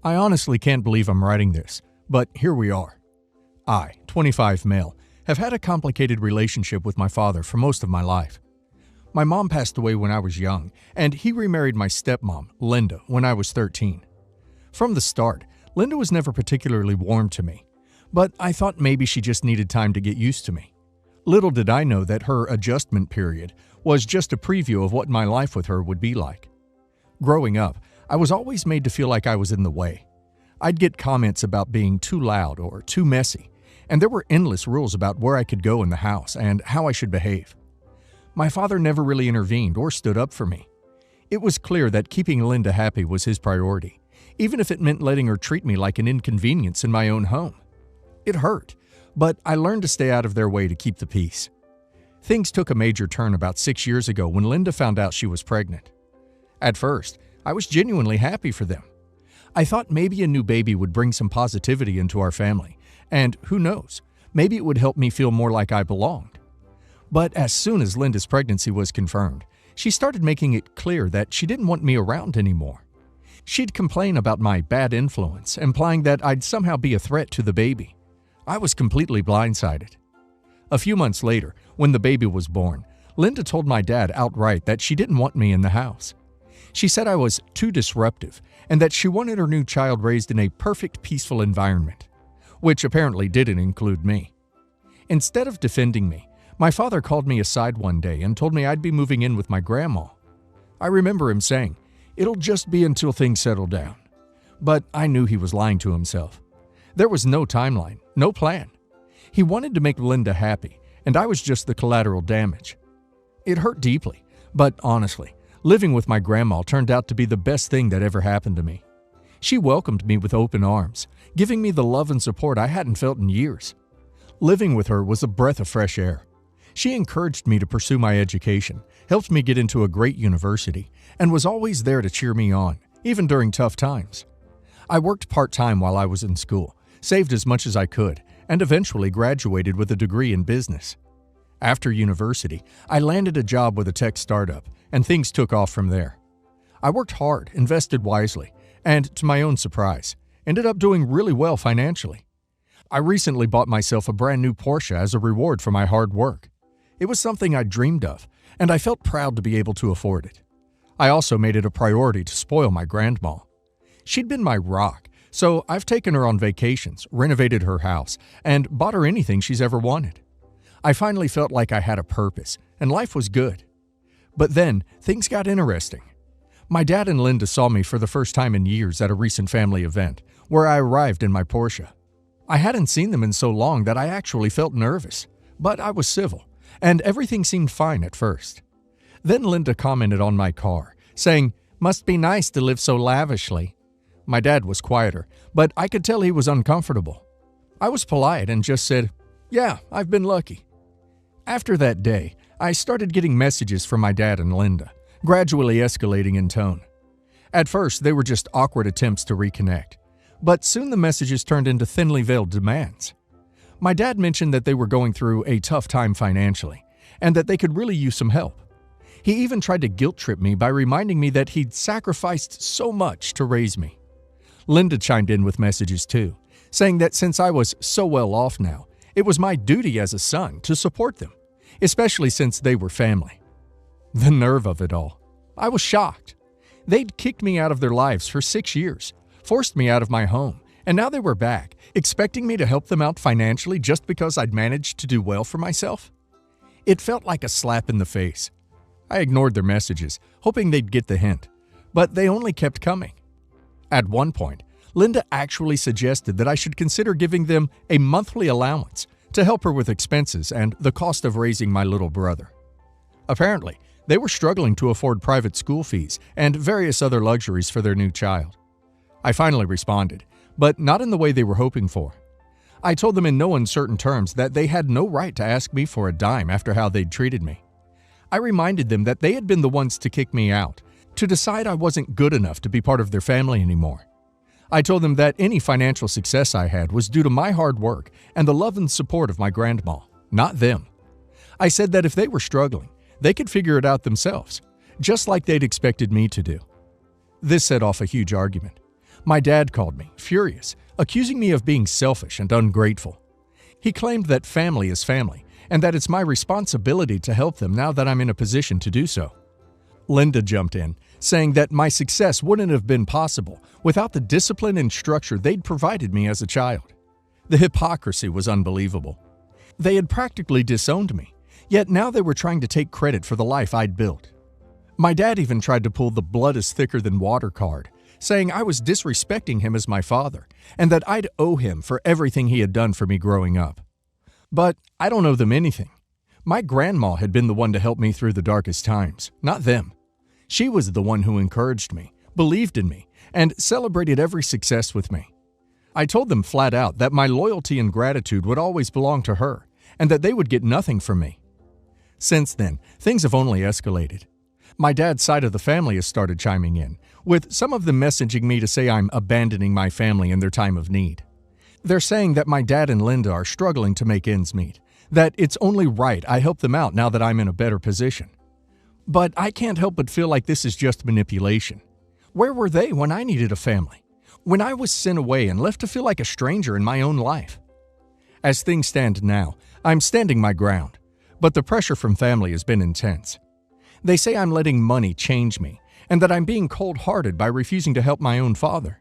I honestly can't believe I'm writing this, but here we are. I, 25 male, have had a complicated relationship with my father for most of my life. My mom passed away when I was young, and he remarried my stepmom, Linda, when I was 13. From the start, Linda was never particularly warm to me, but I thought maybe she just needed time to get used to me. Little did I know that her adjustment period was just a preview of what my life with her would be like. Growing up, I was always made to feel like I was in the way. I'd get comments about being too loud or too messy, and there were endless rules about where I could go in the house and how I should behave. My father never really intervened or stood up for me. It was clear that keeping Linda happy was his priority, even if it meant letting her treat me like an inconvenience in my own home. It hurt, but I learned to stay out of their way to keep the peace. Things took a major turn about 6 years ago when Linda found out she was pregnant. At first, I was genuinely happy for them. I thought maybe a new baby would bring some positivity into our family, and who knows, maybe it would help me feel more like I belonged. But as soon as Linda's pregnancy was confirmed, she started making it clear that she didn't want me around anymore. She'd complain about my bad influence, implying that I'd somehow be a threat to the baby. I was completely blindsided. A few months later, when the baby was born, Linda told my dad outright that she didn't want me in the house. She said I was too disruptive and that she wanted her new child raised in a perfect, peaceful environment, which apparently didn't include me. Instead of defending me, my father called me aside one day and told me I'd be moving in with my grandma. I remember him saying, "It'll just be until things settle down." But I knew he was lying to himself. There was no timeline, no plan. He wanted to make Linda happy, and I was just the collateral damage. It hurt deeply, but honestly, living with my grandma turned out to be the best thing that ever happened to me. She welcomed me with open arms, giving me the love and support I hadn't felt in years. Living with her was a breath of fresh air. She encouraged me to pursue my education, helped me get into a great university, and was always there to cheer me on, even during tough times. I worked part-time while I was in school, saved as much as I could, and eventually graduated with a degree in business. After university, I landed a job with a tech startup, and things took off from there. I worked hard, invested wisely, and, to my own surprise, ended up doing really well financially. I recently bought myself a brand new Porsche as a reward for my hard work. It was something I dreamed of, and I felt proud to be able to afford it. I also made it a priority to spoil my grandma. She'd been my rock, so I've taken her on vacations, renovated her house, and bought her anything she's ever wanted. I finally felt like I had a purpose, and life was good. But then, things got interesting. My dad and Linda saw me for the first time in years at a recent family event, where I arrived in my Porsche. I hadn't seen them in so long that I actually felt nervous, but I was civil, and everything seemed fine at first. Then Linda commented on my car, saying, "Must be nice to live so lavishly." My dad was quieter, but I could tell he was uncomfortable. I was polite and just said, "Yeah, I've been lucky." After that day, I started getting messages from my dad and Linda, gradually escalating in tone. At first, they were just awkward attempts to reconnect, but soon the messages turned into thinly veiled demands. My dad mentioned that they were going through a tough time financially, and that they could really use some help. He even tried to guilt-trip me by reminding me that he'd sacrificed so much to raise me. Linda chimed in with messages too, saying that since I was so well off now, it was my duty as a son to support them, especially since they were family. The nerve of it all. I was shocked. They'd kicked me out of their lives for 6 years, forced me out of my home, and now they were back, expecting me to help them out financially just because I'd managed to do well for myself. It felt like a slap in the face. I ignored their messages, hoping they'd get the hint, but they only kept coming. At one point, Linda actually suggested that I should consider giving them a monthly allowance to help her with expenses and the cost of raising my little brother. Apparently, they were struggling to afford private school fees and various other luxuries for their new child. I finally responded, but not in the way they were hoping for. I told them in no uncertain terms that they had no right to ask me for a dime after how they'd treated me. I reminded them that they had been the ones to kick me out, to decide I wasn't good enough to be part of their family anymore. I told them that any financial success I had was due to my hard work and the love and support of my grandma, not them. I said that if they were struggling, they could figure it out themselves, just like they'd expected me to do. This set off a huge argument. My dad called me, furious, accusing me of being selfish and ungrateful. He claimed that family is family and that it's my responsibility to help them now that I'm in a position to do so. Linda jumped in, saying that my success wouldn't have been possible without the discipline and structure they'd provided me as a child. The hypocrisy was unbelievable. They had practically disowned me, yet now they were trying to take credit for the life I'd built. My dad even tried to pull the blood is thicker than water card, saying I was disrespecting him as my father and that I'd owe him for everything he had done for me growing up. But I don't owe them anything. My grandma had been the one to help me through the darkest times, not them. She was the one who encouraged me, believed in me, and celebrated every success with me. I told them flat out that my loyalty and gratitude would always belong to her, and that they would get nothing from me. Since then, things have only escalated. My dad's side of the family has started chiming in, with some of them messaging me to say I'm abandoning my family in their time of need. They're saying that my dad and Linda are struggling to make ends meet, that it's only right I help them out now that I'm in a better position. But I can't help but feel like this is just manipulation. Where were they when I needed a family? When I was sent away and left to feel like a stranger in my own life? As things stand now, I'm standing my ground, but the pressure from family has been intense. They say I'm letting money change me, and that I'm being cold-hearted by refusing to help my own father.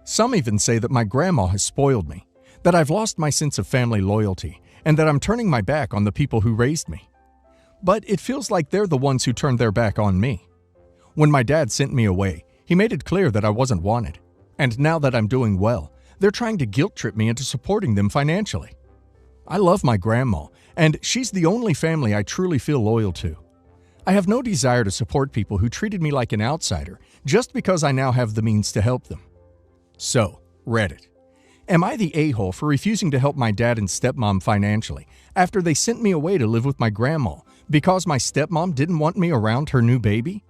Some even say that my grandma has spoiled me, that I've lost my sense of family loyalty, and that I'm turning my back on the people who raised me. But it feels like they're the ones who turned their back on me. When my dad sent me away, he made it clear that I wasn't wanted. And now that I'm doing well, they're trying to guilt-trip me into supporting them financially. I love my grandma, and she's the only family I truly feel loyal to. I have no desire to support people who treated me like an outsider just because I now have the means to help them. So, Reddit. Am I the a-hole for refusing to help my dad and stepmom financially after they sent me away to live with my grandma because my stepmom didn't want me around her new baby?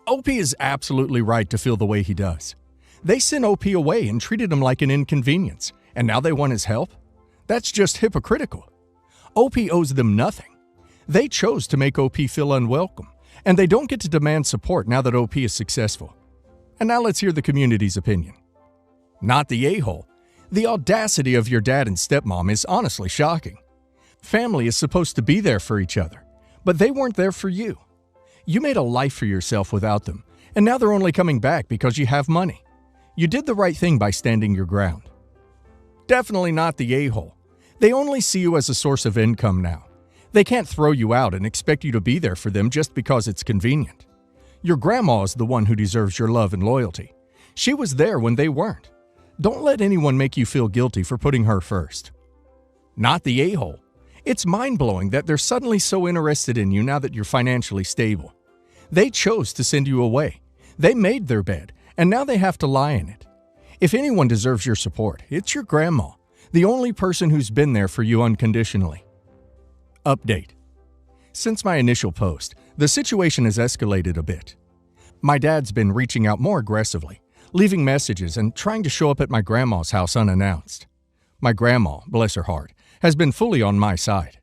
OP is absolutely right to feel the way he does. They sent OP away and treated him like an inconvenience, and now they want his help? That's just hypocritical. OP owes them nothing. They chose to make OP feel unwelcome, and they don't get to demand support now that OP is successful. And now let's hear the community's opinion. Not the a-hole. The audacity of your dad and stepmom is honestly shocking. Family is supposed to be there for each other, but they weren't there for you. You made a life for yourself without them, and now they're only coming back because you have money. You did the right thing by standing your ground. Definitely not the a-hole. They only see you as a source of income now. They can't throw you out and expect you to be there for them just because it's convenient. Your grandma is the one who deserves your love and loyalty. She was there when they weren't. Don't let anyone make you feel guilty for putting her first. Not the a-hole. It's mind-blowing that they're suddenly so interested in you now that you're financially stable. They chose to send you away. They made their bed, and now they have to lie in it. If anyone deserves your support, it's your grandma, the only person who's been there for you unconditionally. Update. Since my initial post, the situation has escalated a bit. My dad's been reaching out more aggressively, leaving messages and trying to show up at my grandma's house unannounced. My grandma, bless her heart, has been fully on my side.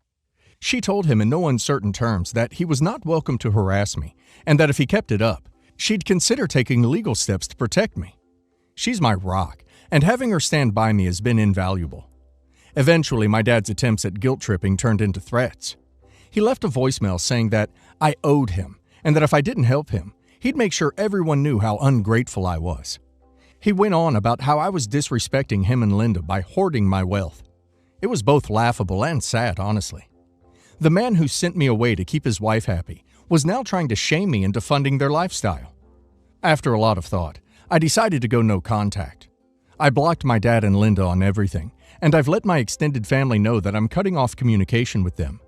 She told him in no uncertain terms that he was not welcome to harass me, and that if he kept it up, she'd consider taking legal steps to protect me. She's my rock, and having her stand by me has been invaluable. Eventually, my dad's attempts at guilt-tripping turned into threats. He left a voicemail saying that I owed him, and that if I didn't help him, he'd make sure everyone knew how ungrateful I was. He went on about how I was disrespecting him and Linda by hoarding my wealth. It was both laughable and sad, honestly. The man who sent me away to keep his wife happy was now trying to shame me into funding their lifestyle. After a lot of thought, I decided to go no contact. I blocked my dad and Linda on everything, and I've let my extended family know that I'm cutting off communication with them.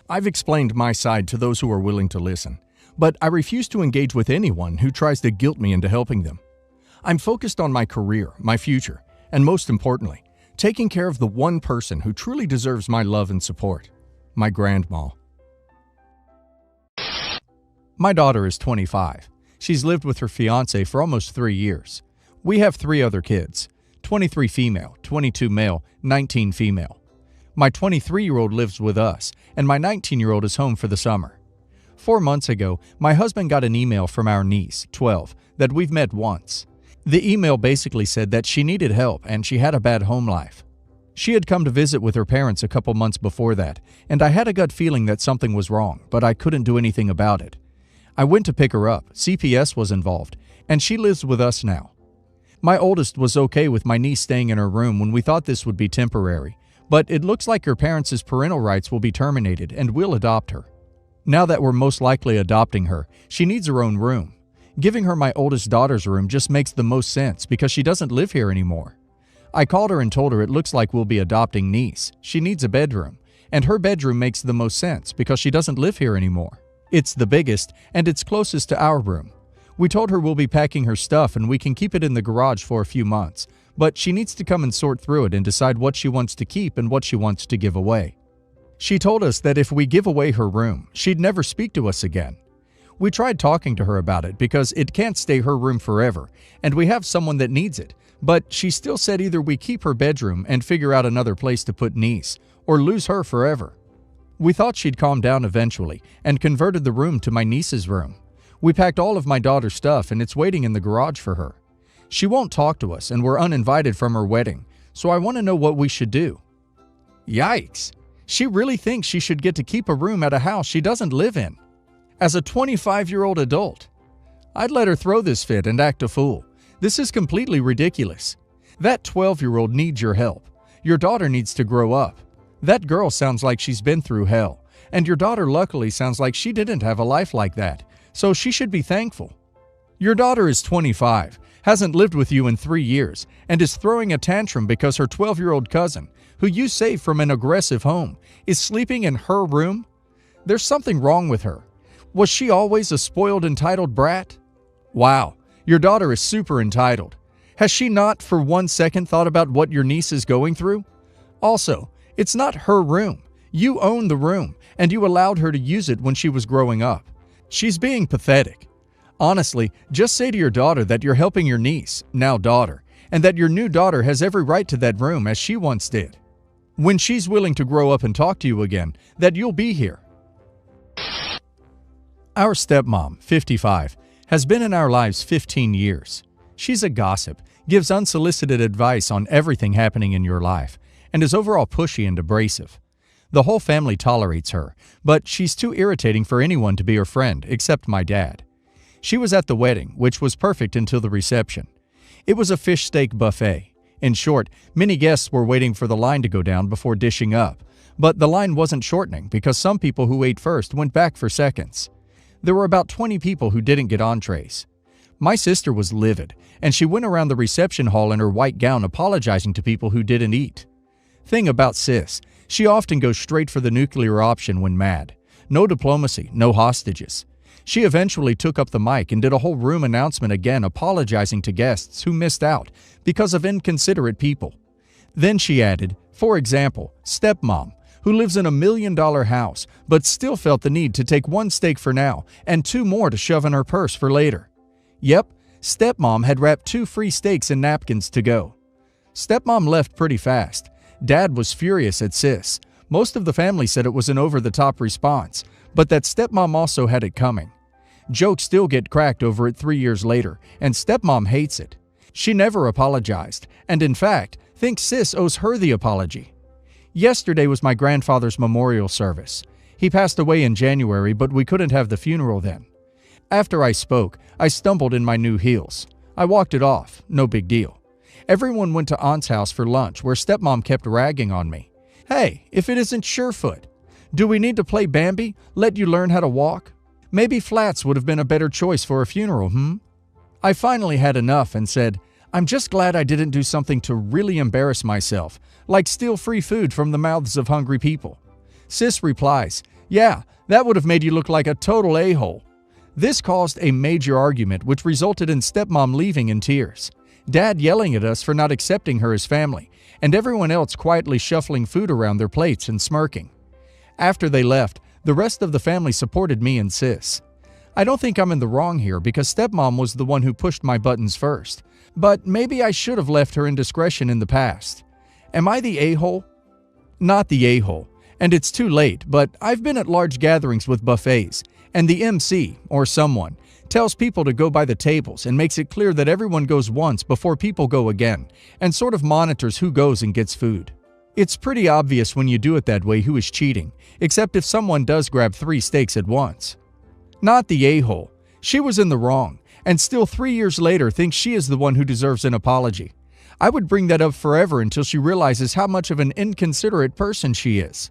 I've explained my side to those who are willing to listen, but I refuse to engage with anyone who tries to guilt me into helping them. I'm focused on my career, my future, and most importantly, taking care of the one person who truly deserves my love and support, my grandma. My daughter is 25. She's lived with her fiancé for almost 3 years. We have 3 other kids, 23 female, 22 male, 19 female. My 23-year-old lives with us, and my 19-year-old is home for the summer. 4 months ago, my husband got an email from our niece, 12, that we've met once. The email basically said that she needed help and she had a bad home life. She had come to visit with her parents a couple months before that, and I had a gut feeling that something was wrong, but I couldn't do anything about it. I went to pick her up, CPS was involved, and she lives with us now. My oldest was okay with my niece staying in her room when we thought this would be temporary, but it looks like her parents' parental rights will be terminated and we'll adopt her. Now that we're most likely adopting her, she needs her own room. Giving her my oldest daughter's room just makes the most sense because she doesn't live here anymore. I called her and told her it looks like we'll be adopting niece. She needs a bedroom, and her bedroom makes the most sense because she doesn't live here anymore. It's the biggest, and it's closest to our room. We told her we'll be packing her stuff and we can keep it in the garage for a few months, but she needs to come and sort through it and decide what she wants to keep and what she wants to give away. She told us that if we give away her room, she'd never speak to us again. We tried talking to her about it because it can't stay her room forever, and we have someone that needs it, but she still said either we keep her bedroom and figure out another place to put niece, or lose her forever. We thought she'd calm down eventually and converted the room to my niece's room. We packed all of my daughter's stuff and it's waiting in the garage for her. She won't talk to us and we're uninvited from her wedding, so I want to know what we should do. Yikes! She really thinks she should get to keep a room at a house she doesn't live in. As a 25-year-old adult, I'd let her throw this fit and act a fool. This is completely ridiculous. That 12-year-old needs your help. Your daughter needs to grow up. That girl sounds like she's been through hell, and your daughter luckily sounds like she didn't have a life like that, so she should be thankful. Your daughter is 25, hasn't lived with you in 3 years, and is throwing a tantrum because her 12-year-old cousin, who you saved from an aggressive home, is sleeping in her room? There's something wrong with her. Was she always a spoiled, entitled brat? Wow, your daughter is super entitled. Has she not for 1 second thought about what your niece is going through? Also, it's not her room. You own the room, and you allowed her to use it when she was growing up. She's being pathetic. Honestly, just say to your daughter that you're helping your niece, now daughter, and that your new daughter has every right to that room as she once did. When she's willing to grow up and talk to you again, that you'll be here. Our stepmom, 55, has been in our lives 15 years. She's a gossip, gives unsolicited advice on everything happening in your life, and is overall pushy and abrasive. The whole family tolerates her, but she's too irritating for anyone to be her friend, except my dad. She was at the wedding, which was perfect until the reception. It was a fish steak buffet. In short, many guests were waiting for the line to go down before dishing up, but the line wasn't shortening because some people who ate first went back for seconds. There were about 20 people who didn't get entrees. My sister was livid, and she went around the reception hall in her white gown apologizing to people who didn't eat. Thing about sis, she often goes straight for the nuclear option when mad. No diplomacy, no hostages. She eventually took up the mic and did a whole room announcement again apologizing to guests who missed out because of inconsiderate people. Then she added, for example, stepmom, who lives in $1 million house but still felt the need to take 1 steak for now and 2 more to shove in her purse for later. Yep, stepmom had wrapped 2 free steaks in napkins to go. Stepmom left pretty fast. Dad was furious at sis. Most of the family said it was an over-the-top response, but that stepmom also had it coming. Jokes still get cracked over it 3 years later, and stepmom hates it. She never apologized, and in fact, thinks sis owes her the apology. Yesterday was my grandfather's memorial service. He passed away in January, but we couldn't have the funeral then. After I spoke, I stumbled in my new heels. I walked it off, no big deal. Everyone went to Aunt's house for lunch, where stepmom kept ragging on me. Hey, if it isn't Surefoot. Do we need to play Bambi? Let you learn how to walk? Maybe flats would have been a better choice for a funeral, I finally had enough and said, I'm just glad I didn't do something to really embarrass myself, like steal free food from the mouths of hungry people. Sis replies, yeah, that would have made you look like a total a-hole. This caused a major argument which resulted in stepmom leaving in tears, Dad yelling at us for not accepting her as family, and everyone else quietly shuffling food around their plates and smirking. After they left, the rest of the family supported me and sis. I don't think I'm in the wrong here because stepmom was the one who pushed my buttons first, but maybe I should have left her indiscretion in the past. Am I the a-hole? Not the a-hole, and it's too late, but I've been at large gatherings with buffets, And the MC, or someone, tells people to go by the tables and makes it clear that everyone goes once before people go again, and sort of monitors who goes and gets food. It's pretty obvious when you do it that way who is cheating, except if someone does grab 3 steaks at once. Not the a-hole. She was in the wrong, and still 3 years later thinks she is the one who deserves an apology. I would bring that up forever until she realizes how much of an inconsiderate person she is.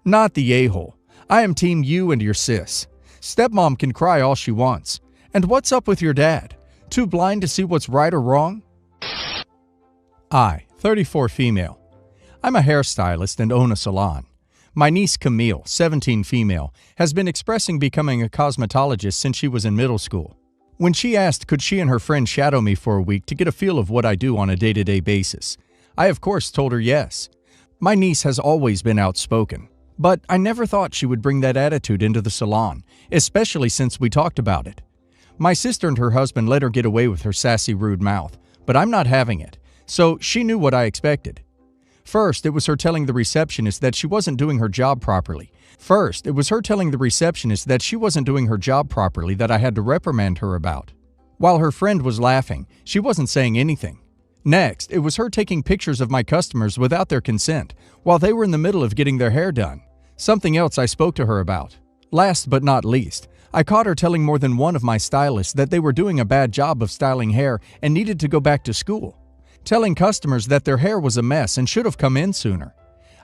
Not the a-hole. I am team you and your sis. Stepmom can cry all she wants. And what's up with your dad? Too blind to see what's right or wrong? I, 34 female. I'm a hairstylist and own a salon. My niece Camille, 17 female, has been expressing becoming a cosmetologist since she was in middle school. When she asked could she and her friend shadow me for a week to get a feel of what I do on a day-to-day basis, I of course told her yes. My niece has always been outspoken, but I never thought she would bring that attitude into the salon, especially since we talked about it. My sister and her husband let her get away with her sassy, rude mouth, but I'm not having it, so she knew what I expected. First, it was her telling the receptionist that she wasn't doing her job properly. That I had to reprimand her about. While her friend was laughing, she wasn't saying anything. Next, it was her taking pictures of my customers without their consent while they were in the middle of getting their hair done. Something else I spoke to her about. Last but not least, I caught her telling more than one of my stylists that they were doing a bad job of styling hair and needed to go back to school. Telling customers that their hair was a mess and should have come in sooner.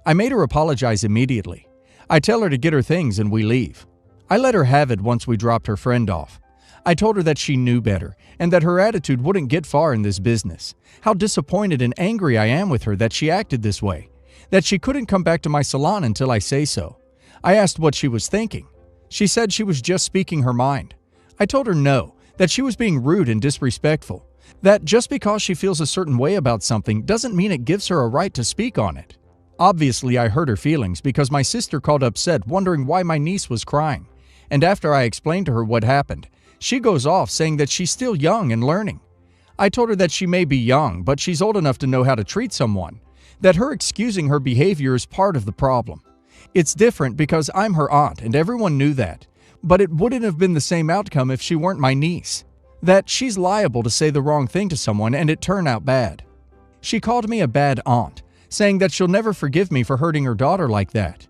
I made her apologize immediately. I tell her to get her things and we leave. I let her have it once we dropped her friend off. I told her that she knew better and that her attitude wouldn't get far in this business. How disappointed and angry I am with her that she acted this way. That she couldn't come back to my salon until I say so. I asked what she was thinking. She said she was just speaking her mind. I told her no, that she was being rude and disrespectful. That just because she feels a certain way about something doesn't mean it gives her a right to speak on it. Obviously, I hurt her feelings because my sister called upset wondering why my niece was crying. And after I explained to her what happened, she goes off saying that she's still young and learning. I told her that she may be young, but she's old enough to know how to treat someone. That her excusing her behavior is part of the problem. It's different because I'm her aunt and everyone knew that. But it wouldn't have been the same outcome if she weren't my niece. That she's liable to say the wrong thing to someone and it turn out bad. She called me a bad aunt, saying that she'll never forgive me for hurting her daughter like that.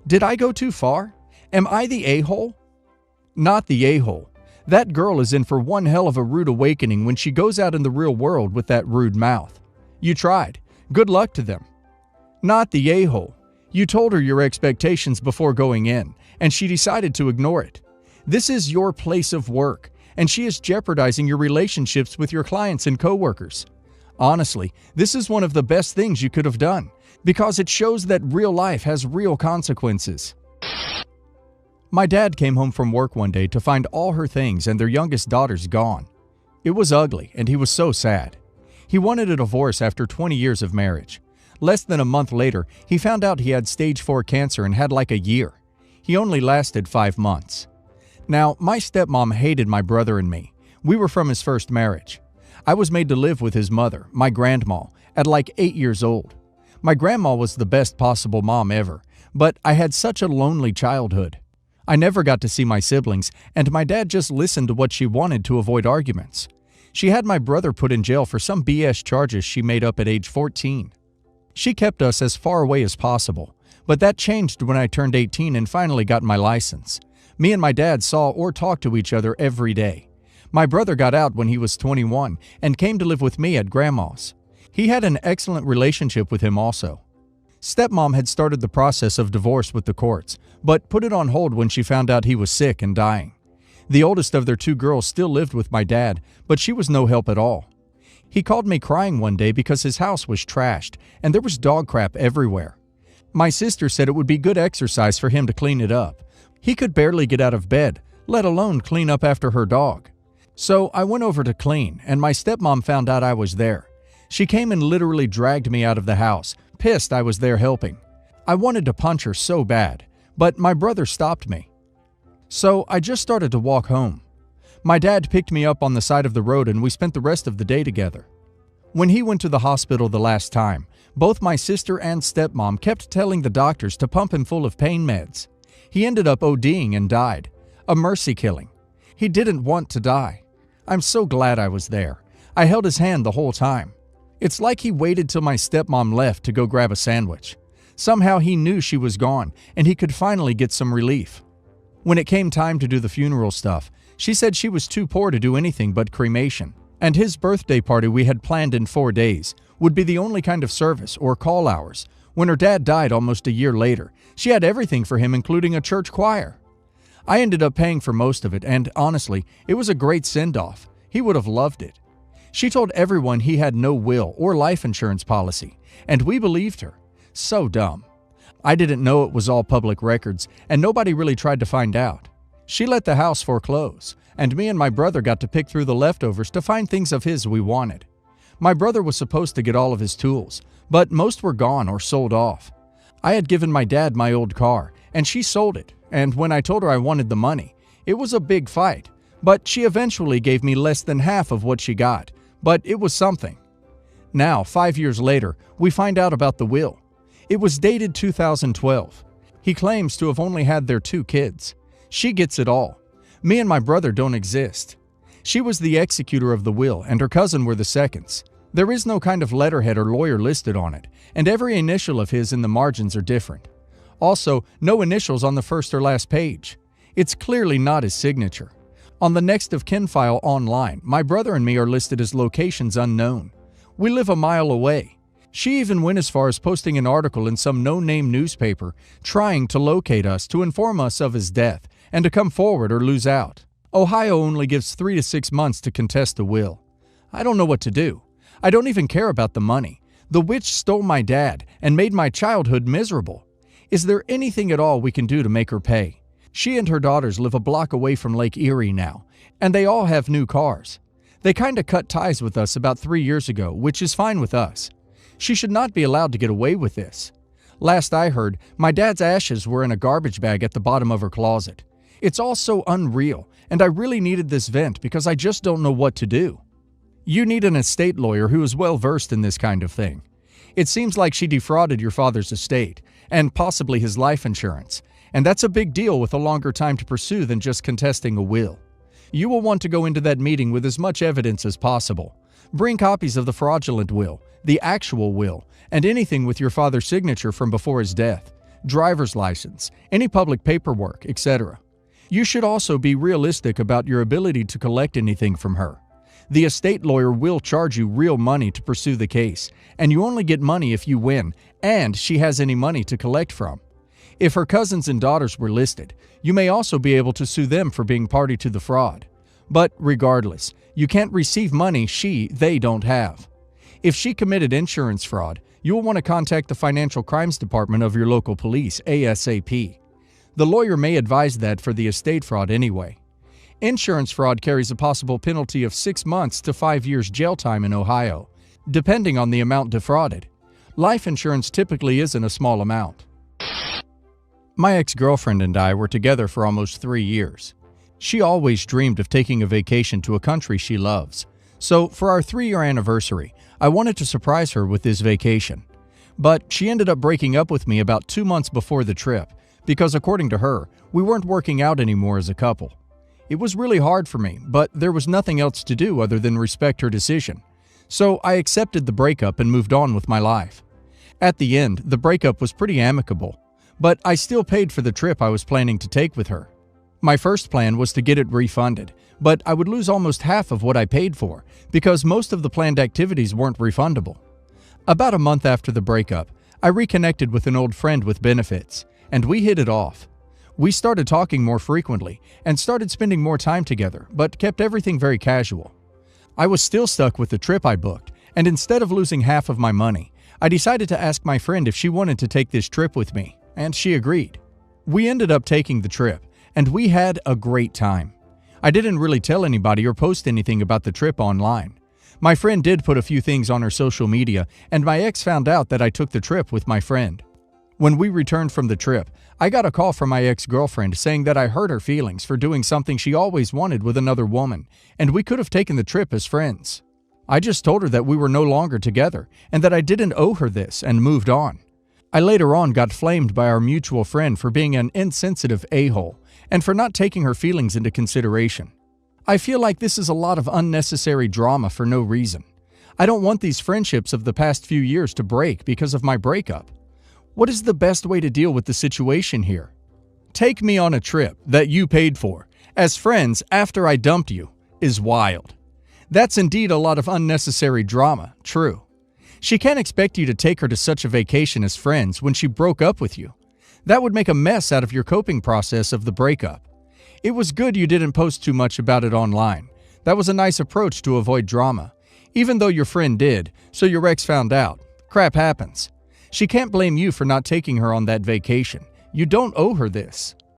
Did I go too far? Am I the a-hole? Not the a-hole. That girl is in for one hell of a rude awakening when she goes out in the real world with that rude mouth. You tried. Good luck to them. Not the a-hole. You told her your expectations before going in, and she decided to ignore it. This is your place of work, and she is jeopardizing your relationships with your clients and coworkers. Honestly, this is one of the best things you could have done, because it shows that real life has real consequences. My dad came home from work one day to find all her things and their youngest daughters gone. It was ugly, and he was so sad. He wanted a divorce after 20 years of marriage. Less than a month later, he found out he had stage 4 cancer and had like a year. He only lasted 5 months. Now, my stepmom hated my brother and me. We were from his first marriage. I was made to live with his mother, my grandma, at like 8 years old. My grandma was the best possible mom ever, but I had such a lonely childhood. I never got to see my siblings, and my dad just listened to what she wanted to avoid arguments. She had my brother put in jail for some BS charges she made up at age 14. She kept us as far away as possible, but that changed when I turned 18 and finally got my license. Me and my dad saw or talked to each other every day. My brother got out when he was 21 and came to live with me at Grandma's. He had an excellent relationship with him also. Stepmom had started the process of divorce with the courts, but put it on hold when she found out he was sick and dying. The oldest of their 2 girls still lived with my dad, but she was no help at all. He called me crying one day because his house was trashed and there was dog crap everywhere. My sister said it would be good exercise for him to clean it up. He could barely get out of bed, let alone clean up after her dog. So I went over to clean, and my stepmom found out I was there. She came and literally dragged me out of the house, pissed I was there helping. I wanted to punch her so bad, but my brother stopped me. So I just started to walk home. My dad picked me up on the side of the road and we spent the rest of the day together. When he went to the hospital the last time, both my sister and stepmom kept telling the doctors to pump him full of pain meds. He ended up ODing and died. A mercy killing. He didn't want to die. I'm so glad I was there. I held his hand the whole time. It's like he waited till my stepmom left to go grab a sandwich. Somehow he knew she was gone and he could finally get some relief. When it came time to do the funeral stuff, she said she was too poor to do anything but cremation, and his birthday party we had planned in 4 days would be the only kind of service or call hours. When her dad died almost a year later, she had everything for him, including a church choir. I ended up paying for most of it, and honestly, it was a great send-off. He would have loved it. She told everyone he had no will or life insurance policy, and we believed her. So dumb. I didn't know it was all public records, and nobody really tried to find out. She let the house foreclose, and me and my brother got to pick through the leftovers to find things of his we wanted. My brother was supposed to get all of his tools, but most were gone or sold off. I had given my dad my old car, and she sold it, and when I told her I wanted the money, it was a big fight, but she eventually gave me less than half of what she got, but it was something. Now, 5 years later, we find out about the will. It was dated 2012. He claims to have only had their 2 kids. She gets it all. Me and my brother don't exist. She was the executor of the will, and her cousin were the seconds. There is no kind of letterhead or lawyer listed on it, and every initial of his in the margins are different. Also, no initials on the first or last page. It's clearly not his signature. On the next of kin file online, my brother and me are listed as locations unknown. We live a mile away. She even went as far as posting an article in some no-name newspaper trying to locate us to inform us of his death and to come forward or lose out. Ohio only gives 3 to 6 months to contest a will. I don't know what to do. I don't even care about the money. The witch stole my dad and made my childhood miserable. Is there anything at all we can do to make her pay? She and her daughters live a block away from Lake Erie now, and they all have new cars. They kinda cut ties with us about 3 years ago, which is fine with us. She should not be allowed to get away with this. Last I heard, my dad's ashes were in a garbage bag at the bottom of her closet. It's all so unreal, and I really needed this vent because I just don't know what to do. You need an estate lawyer who is well versed in this kind of thing. It seems like she defrauded your father's estate, and possibly his life insurance, and that's a big deal with a longer time to pursue than just contesting a will. You will want to go into that meeting with as much evidence as possible. Bring copies of the fraudulent will, the actual will, and anything with your father's signature from before his death, driver's license, any public paperwork, etc. You should also be realistic about your ability to collect anything from her. The estate lawyer will charge you real money to pursue the case, and you only get money if you win and she has any money to collect from. If her cousins and daughters were listed, you may also be able to sue them for being party to the fraud. But regardless, you can't receive money they don't have. If she committed insurance fraud, you will want to contact the Financial Crimes Department of your local police ASAP. The lawyer may advise that for the estate fraud anyway. Insurance fraud carries a possible penalty of 6 months to 5 years jail time in Ohio, depending on the amount defrauded. Life insurance typically isn't a small amount. My ex-girlfriend and I were together for almost 3 years. She always dreamed of taking a vacation to a country she loves. So for our 3-year anniversary, I wanted to surprise her with this vacation. But she ended up breaking up with me about 2 months before the trip because, according to her, we weren't working out anymore as a couple. It was really hard for me, but there was nothing else to do other than respect her decision. So I accepted the breakup and moved on with my life. At the end, the breakup was pretty amicable, but I still paid for the trip I was planning to take with her. My first plan was to get it refunded, but I would lose almost half of what I paid for because most of the planned activities weren't refundable. About a month after the breakup, I reconnected with an old friend with benefits, and we hit it off. We started talking more frequently and started spending more time together, but kept everything very casual. I was still stuck with the trip I booked, and instead of losing half of my money, I decided to ask my friend if she wanted to take this trip with me, and she agreed. We ended up taking the trip, and we had a great time. I didn't really tell anybody or post anything about the trip online. My friend did put a few things on her social media, and my ex found out that I took the trip with my friend. When we returned from the trip, I got a call from my ex-girlfriend saying that I hurt her feelings for doing something she always wanted with another woman, and we could have taken the trip as friends. I just told her that we were no longer together and that I didn't owe her this and moved on. I later on got flamed by our mutual friend for being an insensitive a-hole and for not taking her feelings into consideration. I feel like this is a lot of unnecessary drama for no reason. I don't want these friendships of the past few years to break because of my breakup. What is the best way to deal with the situation here? Take me on a trip that you paid for, as friends after I dumped you, is wild. That's indeed a lot of unnecessary drama, true. She can't expect you to take her to such a vacation as friends when she broke up with you. That would make a mess out of your coping process of the breakup. It was good you didn't post too much about it online. That was a nice approach to avoid drama. Even though your friend did, so your ex found out. Crap happens. She can't blame you for not taking her on that vacation. You don't owe her this.